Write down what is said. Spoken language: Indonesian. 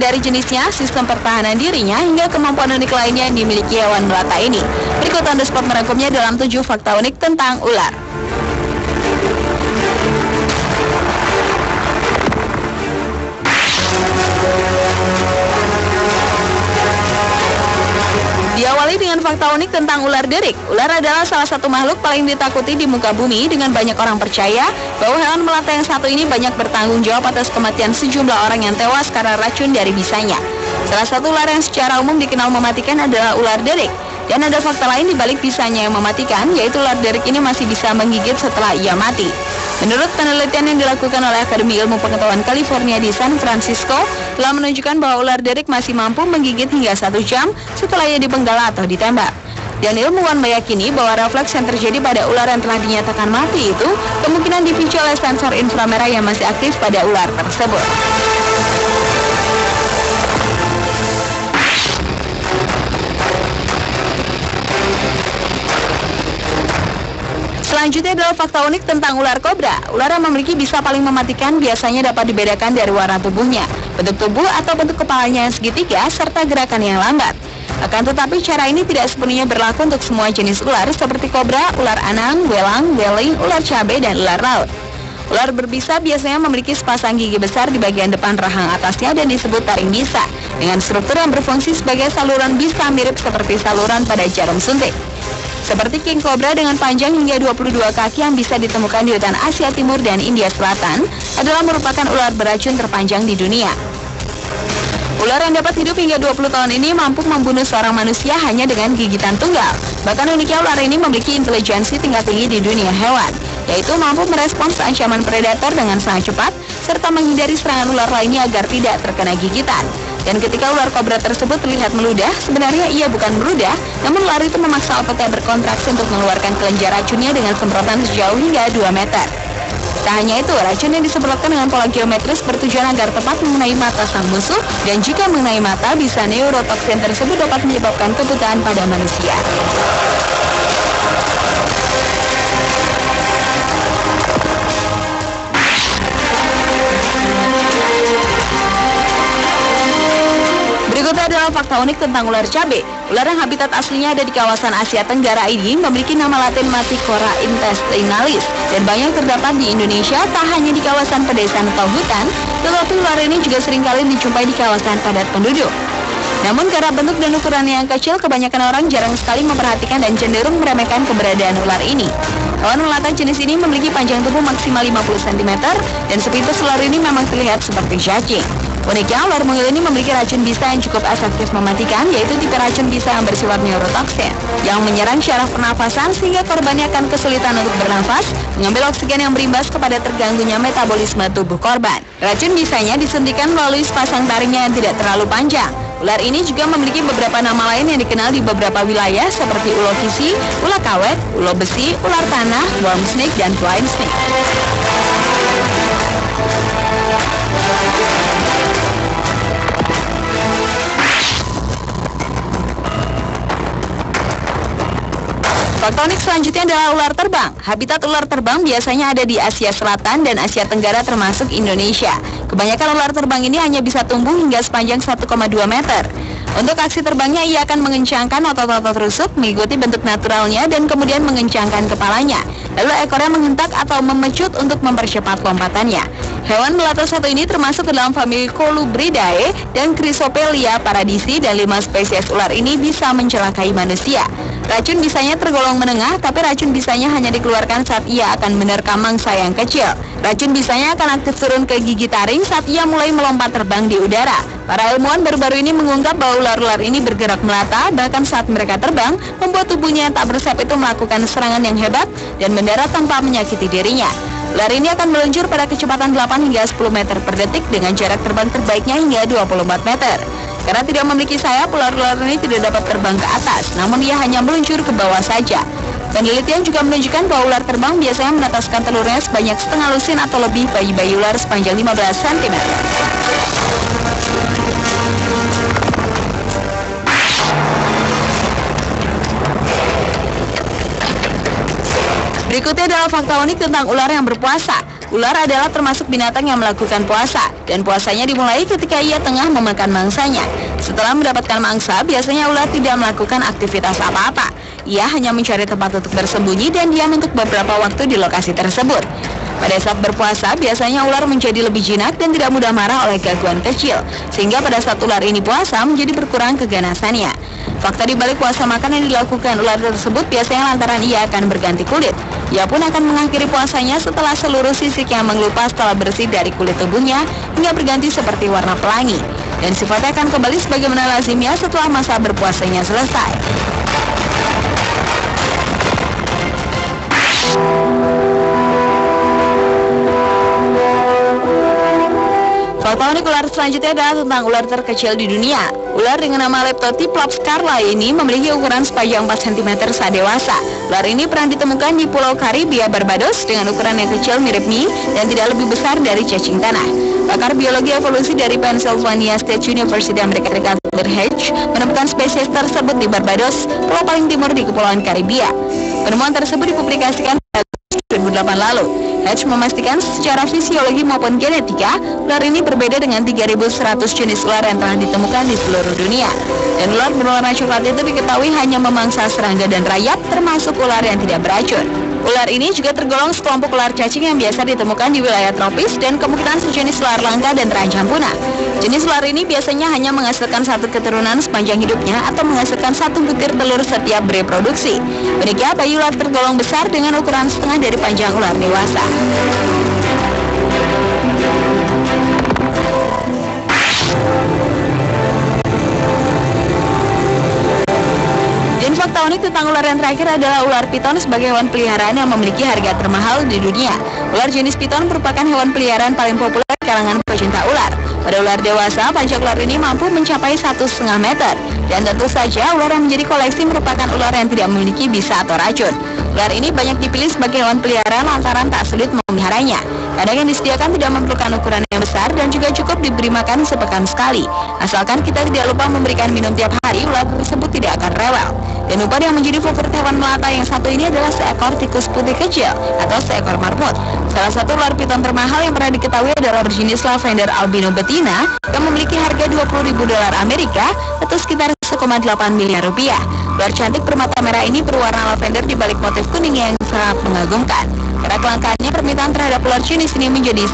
Dari jenisnya, sistem pertahanan dirinya, hingga kemampuan unik lainnya yang dimiliki hewan melata ini. Berikut On The Spot merangkumnya dalam 7 fakta unik tentang ular. Diawali dengan fakta unik tentang ular derik. Ular adalah salah satu makhluk paling ditakuti di muka bumi, dengan banyak orang percaya bahwa hewan melata yang satu ini banyak bertanggung jawab atas kematian sejumlah orang yang tewas karena racun dari bisanya. Salah satu ular yang secara umum dikenal mematikan adalah ular derik. Dan ada fakta lain di balik bisanya yang mematikan, yaitu ular derik ini masih bisa menggigit setelah ia mati. Menurut penelitian yang dilakukan oleh Akademi Ilmu Pengetahuan California di San Francisco, telah menunjukkan bahwa ular derik masih mampu menggigit hingga 1 jam setelah ia dipenggal atau ditembak. Dan ilmuwan meyakini bahwa refleks yang terjadi pada ular yang telah dinyatakan mati itu kemungkinan dipicu oleh sensor inframerah yang masih aktif pada ular tersebut. Selanjutnya adalah fakta unik tentang ular kobra. Ular yang memiliki bisa paling mematikan biasanya dapat dibedakan dari warna tubuhnya, bentuk tubuh atau bentuk kepalanya yang segitiga, serta gerakan yang lambat. Akan tetapi cara ini tidak sepenuhnya berlaku untuk semua jenis ular seperti kobra, ular anang, belang, beling, ular cabai, dan ular laut. Ular berbisa biasanya memiliki sepasang gigi besar di bagian depan rahang atasnya dan disebut taring bisa, dengan struktur yang berfungsi sebagai saluran bisa mirip seperti saluran pada jarum suntik. Seperti king cobra dengan panjang hingga 22 kaki yang bisa ditemukan di hutan Asia Timur dan India Selatan adalah merupakan ular beracun terpanjang di dunia. Ular yang dapat hidup hingga 20 tahun ini mampu membunuh seorang manusia hanya dengan gigitan tunggal. Bahkan uniknya ular ini memiliki intelijensi tingkat tinggi di dunia hewan, yaitu mampu merespons ancaman predator dengan sangat cepat, serta menghindari serangan ular lainnya agar tidak terkena gigitan. Dan ketika ular kobra tersebut terlihat meludah, sebenarnya ia bukan meludah, namun ular itu memaksa ototnya berkontraksi untuk mengeluarkan kelenjar racunnya dengan semprotan sejauh hingga 2 meter. Tak hanya itu, racun yang disemprotkan dengan pola geometris bertujuan agar tepat mengenai mata sang musuh, dan jika mengenai mata, bisa neurotoksin tersebut dapat menyebabkan kebutaan pada manusia. Berikutnya adalah fakta unik tentang ular cabai. Ular yang habitat aslinya ada di kawasan Asia Tenggara ini memiliki nama latin Maticora intestinalis dan banyak terdapat di Indonesia, tak hanya di kawasan pedesaan atau hutan, tetapi ular ini juga seringkali dijumpai di kawasan padat penduduk. Namun karena bentuk dan ukurannya yang kecil, kebanyakan orang jarang sekali memperhatikan dan cenderung meremehkan keberadaan ular ini. Hewan melata jenis ini memiliki panjang tubuh maksimal 50 cm dan sepintas ular ini memang terlihat seperti cacing. Uniknya, ular mungil ini memiliki racun bisa yang cukup efektif mematikan, yaitu tipe racun bisa yang bersifat neurotoksin, yang menyerang syaraf pernafasan sehingga korbannya akan kesulitan untuk bernafas, mengambil oksigen yang berimbas kepada terganggunya metabolisme tubuh korban. Racun bisanya disuntikan melalui sepasang taringnya yang tidak terlalu panjang. Ular ini juga memiliki beberapa nama lain yang dikenal di beberapa wilayah seperti ulo kisi, ulo kawet, ulo besi, ular tanah, worm snake, dan blind snake. Fakta unik selanjutnya adalah ular terbang. Habitat ular terbang biasanya ada di Asia Selatan dan Asia Tenggara termasuk Indonesia. Kebanyakan ular terbang ini hanya bisa tumbuh hingga sepanjang 1,2 meter. Untuk aksi terbangnya, ia akan mengencangkan otot-otot rusuk, mengikuti bentuk naturalnya, dan kemudian mengencangkan kepalanya. Lalu ekornya menghentak atau memecut untuk mempercepat lompatannya. Hewan melata satu ini termasuk ke dalam famili Colubridae dan Chrysopelia paradisi, dan 5 spesies ular ini bisa mencelakai manusia. Racun bisanya tergolong menengah, tapi racun bisanya hanya dikeluarkan saat ia akan menerkam mangsa yang kecil. Racun bisanya akan aktif turun ke gigi taring saat ia mulai melompat terbang di udara. Para ilmuwan baru-baru ini mengungkap bahwa ular-ular ini bergerak melata, bahkan saat mereka terbang, membuat tubuhnya yang tak bersayap itu melakukan serangan yang hebat dan mendarat tanpa menyakiti dirinya. Ular ini akan meluncur pada kecepatan 8 hingga 10 meter per detik dengan jarak terbang terbaiknya hingga 24 meter. Karena tidak memiliki sayap, ular-ular ini tidak dapat terbang ke atas, namun ia hanya meluncur ke bawah saja. Penelitian juga menunjukkan bahwa ular terbang biasanya menetaskan telurnya sebanyak setengah lusin atau lebih bayi-bayi ular sepanjang 15 cm. Berikutnya adalah fakta unik tentang ular yang berpuasa. Ular adalah termasuk binatang yang melakukan puasa, dan puasanya dimulai ketika ia tengah memakan mangsanya. Setelah mendapatkan mangsa, biasanya ular tidak melakukan aktivitas apa-apa. Ia hanya mencari tempat untuk bersembunyi dan diam untuk beberapa waktu di lokasi tersebut. Pada saat berpuasa, biasanya ular menjadi lebih jinak dan tidak mudah marah oleh gangguan kecil, sehingga pada saat ular ini puasa menjadi berkurang keganasannya. Fakta di balik puasa makan yang dilakukan ular tersebut biasanya lantaran ia akan berganti kulit. Ia pun akan mengakhiri puasanya setelah seluruh sisik yang mengelupas telah bersih dari kulit tubuhnya hingga berganti seperti warna pelangi. Dan sifatnya akan kembali sebagaimana lazimnya setelah masa berpuasanya selesai. Fakta unik ular selanjutnya adalah tentang ular terkecil di dunia. Ular dengan nama Leptotyphlops carli ini memiliki ukuran sepanjang 4 cm saat dewasa. Ular ini pernah ditemukan di Pulau Karibia, Barbados dengan ukuran yang kecil mirip mie dan tidak lebih besar dari cacing tanah. Pakar biologi evolusi dari Pennsylvania State University Amerika Serikat Hedge menemukan spesies tersebut di Barbados, pulau paling timur di Kepulauan Karibia. Penemuan tersebut dipublikasikan pada 2008 lalu. Hedge memastikan secara fisiologi maupun genetika, ular ini berbeda dengan 3.100 jenis ular yang telah ditemukan di seluruh dunia. Dan ular berwarna coklat itu diketahui hanya memangsa serangga dan rayap, termasuk ular yang tidak beracun. Ular ini juga tergolong sekelompok ular cacing yang biasa ditemukan di wilayah tropis dan kemungkinan sejenis ular langka dan terancam punah. Jenis ular ini biasanya hanya menghasilkan satu keturunan sepanjang hidupnya atau menghasilkan satu butir telur setiap bereproduksi. Uniknya, bayi ular tergolong besar dengan ukuran setengah dari panjang ular dewasa. Dan fakta unik tentang ular yang terakhir adalah ular piton sebagai hewan peliharaan yang memiliki harga termahal di dunia. Ular jenis piton merupakan hewan peliharaan paling populer di kalangan pecinta ular. Pada ular dewasa, panjang ular ini mampu mencapai 1,5 meter. Dan tentu saja, ular yang menjadi koleksi merupakan ular yang tidak memiliki bisa atau racun. Ular ini banyak dipilih sebagai hewan peliharaan lantaran tak sulit memeliharanya. Kandang yang disediakan tidak memerlukan ukuran yang besar dan juga cukup diberi makan sepekan sekali. Asalkan kita tidak lupa memberikan minum tiap hari, ular tersebut tidak akan rewel. Dan umpan yang menjadi favorit hewan melata yang satu ini adalah seekor tikus putih kecil atau seekor marmut. Salah satu ular piton termahal yang pernah diketahui adalah berjenis lavender albino betina yang memiliki harga $20.000 Amerika atau sekitar 1,8 miliar rupiah. Ular cantik bermata merah ini berwarna lavender di balik motif kuning yang sangat mengagumkan. Karena kelangkaannya, permintaan terhadap ular jenis ini menjadi